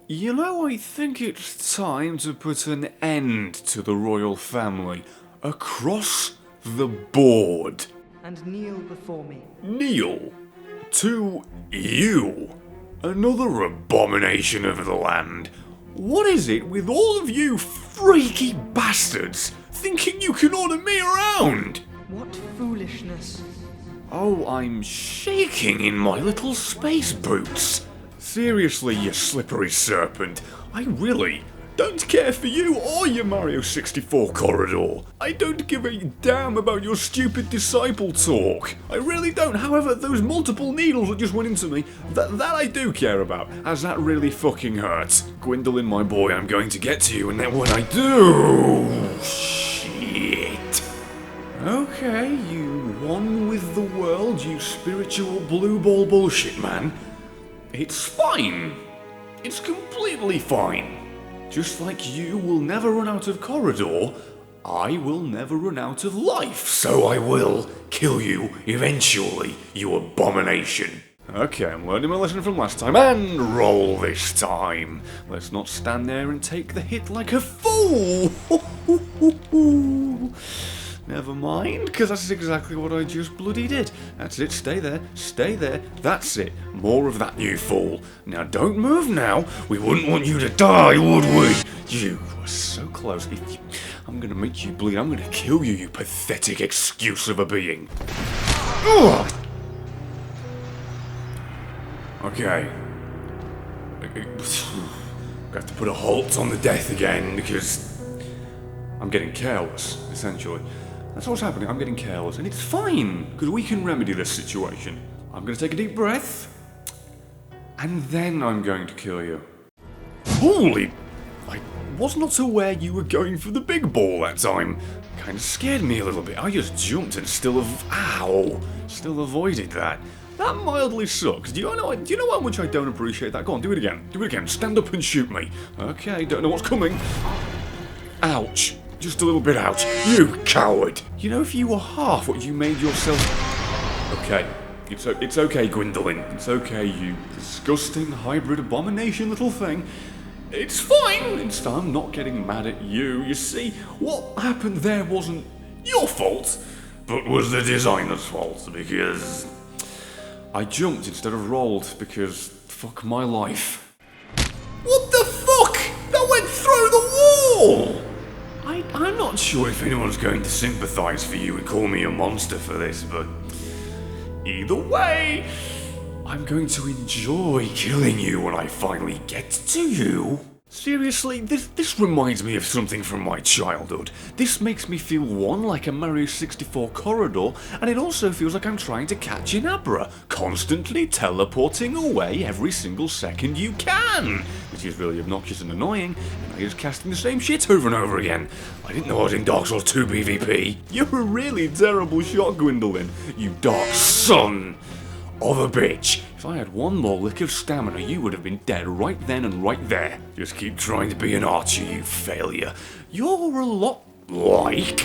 You know, I think it's time to put an end to the royal family. Across the board. And kneel before me. Kneel? To you? Another abomination of the land. What is it with all of you freaky bastards thinking you can order me around? What foolishness. Oh, I'm shaking in my little space boots. Seriously, you slippery serpent, I really don't care for you or your Mario 64 corridor. I don't give a damn about your stupid disciple talk. I really don't. However, those multiple needles that just went into me, that I do care about, as that really fucking hurts. Gwendolyn, my boy, I'm going to get to you, and then when I do... Shit. Okay, you won with the world, you spiritual blue ball bullshit man. It's fine. It's completely fine. Just like you will never run out of corridor, I will never run out of life. So I will kill you eventually, you abomination. Okay, I'm learning my lesson from last time, and roll this time. Let's not stand there and take the hit like a fool. Never mind, because that's exactly what I just bloody did. That's it, stay there, that's it. More of that, you fool. Now don't move now, we wouldn't want you to die, would we? You were so close. I'm gonna make you bleed, I'm gonna kill you, you pathetic excuse of a being. Ugh. Okay. I have to put a halt on the death again, because I'm getting careless, essentially. That's what's happening, I'm getting careless, and it's fine, because we can remedy this situation. I'm going to take a deep breath, and then I'm going to kill you. Holy... I was not aware you were going for the big ball that time. Kind of scared me a little bit. I just jumped and still avoided that. That mildly sucks. Do you know how much I don't appreciate that? Go on, do it again. Do it again. Stand up and shoot me. Okay, don't know what's coming. Ouch. Just a little bit out. You coward! You know, if you were half what you made yourself... Okay. It's okay, Gwendolyn. It's okay, you disgusting hybrid abomination little thing. It's fine. I'm not getting mad at you. You see, what happened there wasn't your fault, but was the designer's fault, because... I jumped instead of rolled, because... fuck my life. What the fuck? That went through the wall! I'm not sure if anyone's going to sympathise for you and call me a monster for this, but either way, I'm going to enjoy killing you when I finally get to you. Seriously, this reminds me of something from my childhood. This makes me feel, one, like a Mario 64 corridor, and it also feels like I'm trying to catch an Abra, constantly teleporting away every single second you can, which is really obnoxious and annoying, and I'm just casting the same shit over and over again. I didn't know I was in Dark Souls 2 PvP. You're a really terrible shot, Gwendolyn, you dark son of a bitch. If I had one more lick of stamina, you would have been dead right then and right there. Just keep trying to be an archer, you failure. You're a lot like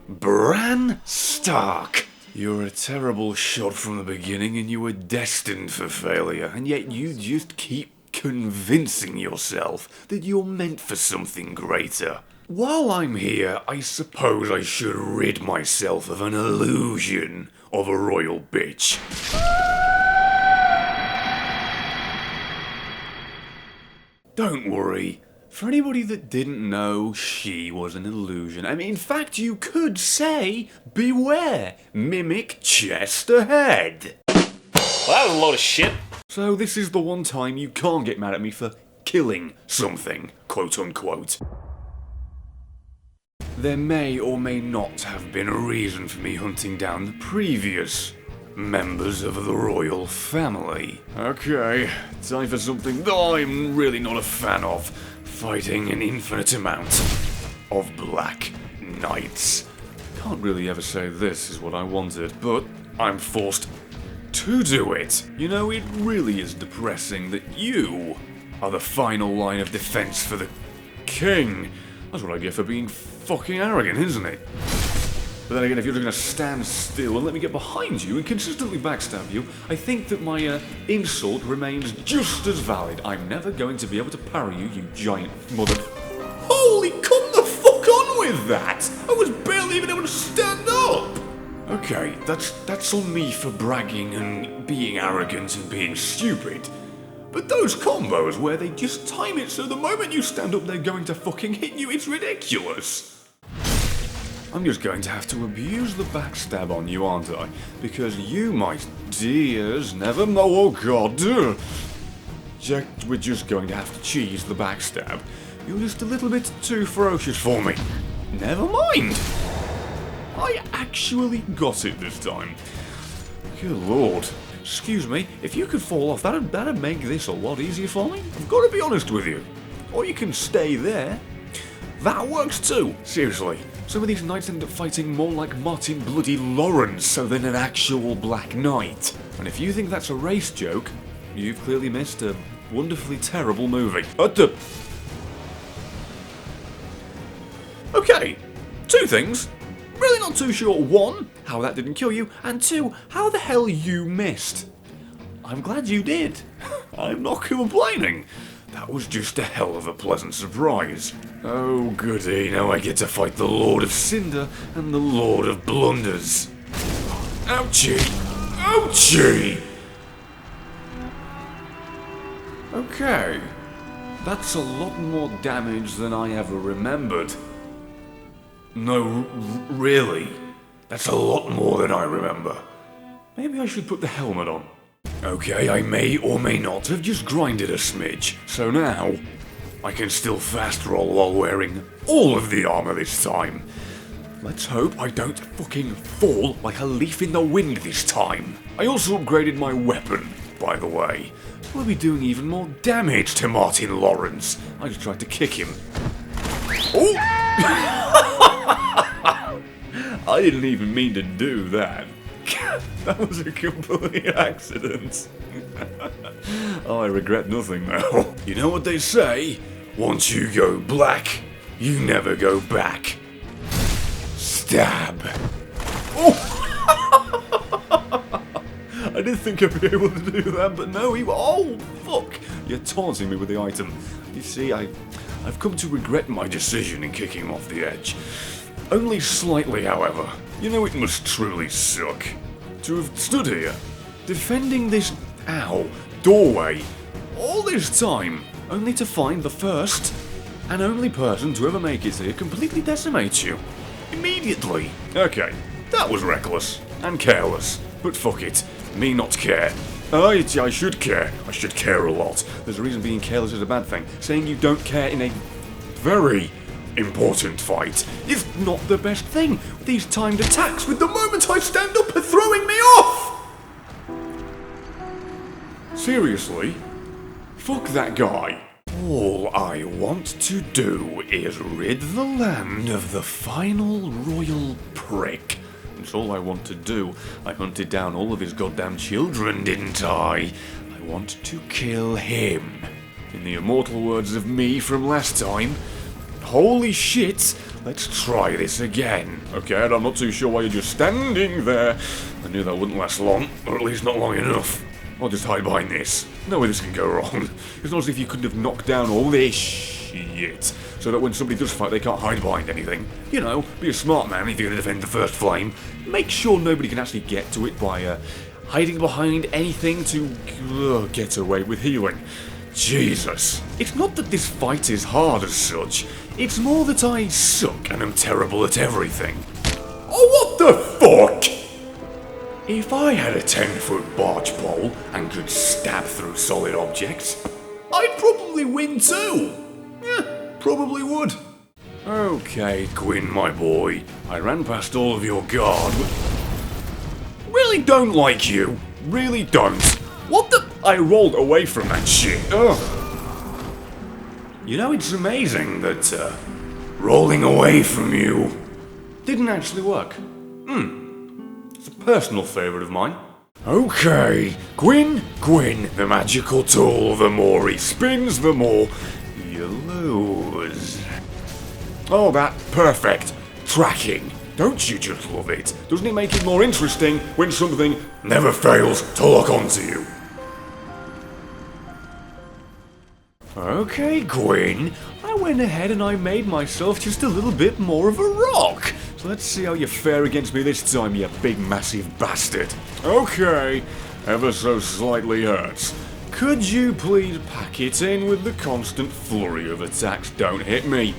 Bran Stark. You're a terrible shot from the beginning and you were destined for failure, and yet you just keep convincing yourself that you're meant for something greater. While I'm here, I suppose I should rid myself of an illusion of a royal bitch. Don't worry. For anybody that didn't know, she was an illusion. I mean, in fact, you could say, beware, mimic chest ahead. Well, that was a load of shit. So this is the one time you can't get mad at me for killing something, quote unquote. There may or may not have been a reason for me hunting down the previous members of the royal family. Okay, time for something that I'm really not a fan of. Fighting an infinite amount of Black Knights. Can't really ever say this is what I wanted, but I'm forced to do it. You know, it really is depressing that you are the final line of defense for the king. That's what I get for being fucking arrogant, isn't it? But then again, if you're just going to stand still and let me get behind you and consistently backstab you, I think that my insult remains just as valid. I'm never going to be able to parry you, you giant mother... Holy, come the fuck on with that! I was barely even able to stand up! Okay, that's on me for bragging and being arrogant and being stupid. But those combos where they just time it so the moment you stand up they're going to fucking hit you, it's ridiculous! I'm just going to have to abuse the backstab on you, aren't I? Because you, my dears, never know. Oh god. We're just going to have to cheese the backstab. You're just a little bit too ferocious for me. Never mind. I actually got it this time. Good lord. Excuse me, if you could fall off, that'd make this a lot easier for me. I've got to be honest with you. Or you can stay there. That works too. Seriously. Some of these knights end up fighting more like Martin Bloody Lawrence than an actual Black Knight. And if you think that's a race joke, you've clearly missed a wonderfully terrible movie. Okay, two things. Really not too sure, one, how that didn't kill you, and two, how the hell you missed. I'm glad you did. I'm not complaining. That was just a hell of a pleasant surprise. Oh goody, now I get to fight the Lord of Cinder and the Lord of Blunders. Ouchie! Ouchie! Okay. That's a lot more damage than I ever remembered. No, really. That's a lot more than I remember. Maybe I should put the helmet on. Okay, I may or may not have just grinded a smidge, so now I can still fast roll while wearing all of the armor this time. Let's hope I don't fucking fall like a leaf in the wind this time. I also upgraded my weapon, by the way. We'll be doing even more damage to Martin Lawrence. I just tried to kick him. Oh! I didn't even mean to do that. That was a complete accident. Oh, I regret nothing now. You know what they say? Once you go black, you never go back. Stab. Oh! I didn't think I'd be able to do that, but no, oh, fuck! You're taunting me with the item. You see, I've come to regret my decision in kicking him off the edge. Only slightly, however. You know, it must truly suck to have stood here, defending this, doorway, all this time, only to find the first and only person to ever make it here completely decimate you. Immediately. Okay, that was reckless and careless, but fuck it, me not care. I should care. I should care a lot. There's a reason being careless is a bad thing. Saying you don't care in a very important fight is not the best thing. These timed attacks with the moment I stand up are throwing me off! Seriously? Fuck that guy. All I want to do is rid the land of the final royal prick. That's all I want to do. I hunted down all of his goddamn children, didn't I? I want to kill him. In the immortal words of me from last time, holy shit, let's try this again. Okay, I'm not too sure why you're just standing there. I knew that wouldn't last long, or at least not long enough. I'll just hide behind this. No way this can go wrong. It's not as if you couldn't have knocked down all this shit, so that when somebody does fight they can't hide behind anything. You know, be a smart man if you're going to defend the first flame. Make sure nobody can actually get to it by hiding behind anything to get away with healing. Jesus. It's not that this fight is hard as such, it's more that I suck and am terrible at everything. Oh, what the fuck? If I had a 10-foot barge pole and could stab through solid objects, I'd probably win too. Yeah, probably would. Okay, GWYN, my boy. I ran past all of your guard. Really don't like you. Really don't. What the? I rolled away from that shit. Ugh. You know, it's amazing that rolling away from you didn't actually work. It's a personal favourite of mine. Okay, GWYN, the magical tool, the more he spins, the more you lose. Oh, that perfect. Tracking. Don't you just love it? Doesn't it make it more interesting when something never fails to lock onto you? Okay, Gwyn, I went ahead and I made myself just a little bit more of a rock. So let's see how you fare against me this time, you big massive bastard. Okay, ever so slightly hurts. Could you please pack it in with the constant flurry of attacks don't hit me?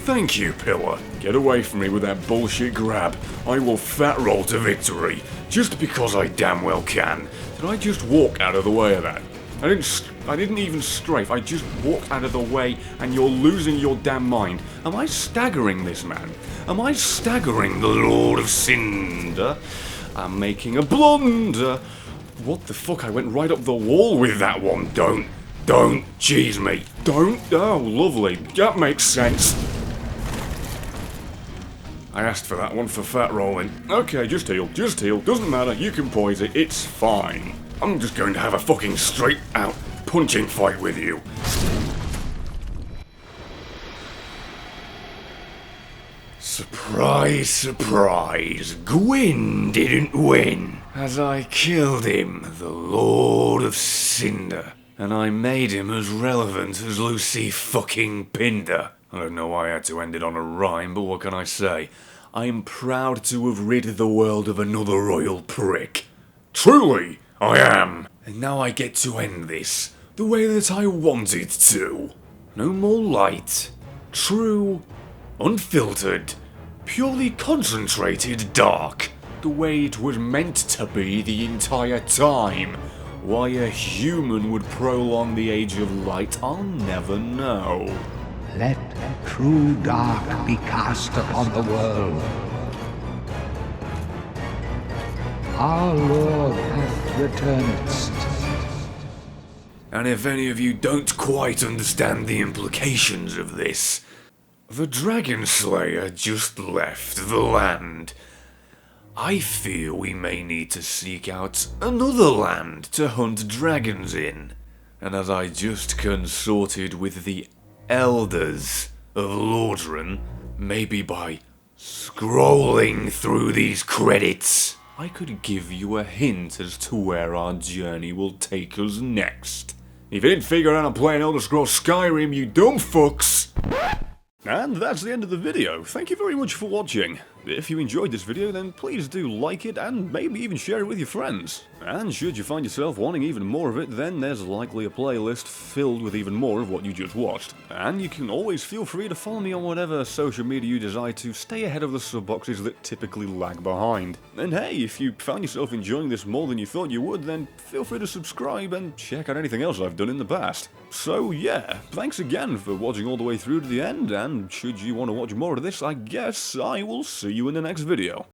Thank you, Pillar. Get away from me with that bullshit grab. I will fat roll to victory, just because I damn well can. Did I just walk out of the way of that? I didn't even strafe, I just walked out of the way and you're losing your damn mind. Am I staggering this man? Am I staggering the Lord of Cinder? I'm making a blunder. What the fuck, I went right up the wall with that one. Don't cheese me. Don't, oh lovely, that makes sense. I asked for that one for fat rolling. Okay, just heal, doesn't matter, you can poise it, it's fine. I'm just going to have a fucking straight out punching fight with you. Surprise, surprise, GWYN didn't win. As I killed him, the Lord of Cinder. And I made him as relevant as Lucy fucking Pinder. I don't know why I had to end it on a rhyme, but what can I say? I am proud to have rid the world of another royal prick. Truly, I am. And now I get to end this the way that I wanted to. No more light. True, unfiltered, purely concentrated dark. The way it was meant to be the entire time. Why a human would prolong the age of light, I'll never know. Let true dark be cast upon the world. Our Lord hath returned. And if any of you don't quite understand the implications of this, the Dragon Slayer just left the land. I feel we may need to seek out another land to hunt dragons in. And as I just consorted with the elders of Lordran, maybe by scrolling through these credits, I could give you a hint as to where our journey will take us next. If you didn't figure out I'm playing Elder Scrolls Skyrim, you dumb fucks! And that's the end of the video. Thank you very much for watching. If you enjoyed this video, then please do like it and maybe even share it with your friends. And should you find yourself wanting even more of it, then there's likely a playlist filled with even more of what you just watched. And you can always feel free to follow me on whatever social media you desire to stay ahead of the sub-boxes that typically lag behind. And hey, if you found yourself enjoying this more than you thought you would, then feel free to subscribe and check out anything else I've done in the past. So yeah, thanks again for watching all the way through to the end, and should you want to watch more of this, I guess I will see you in the next video.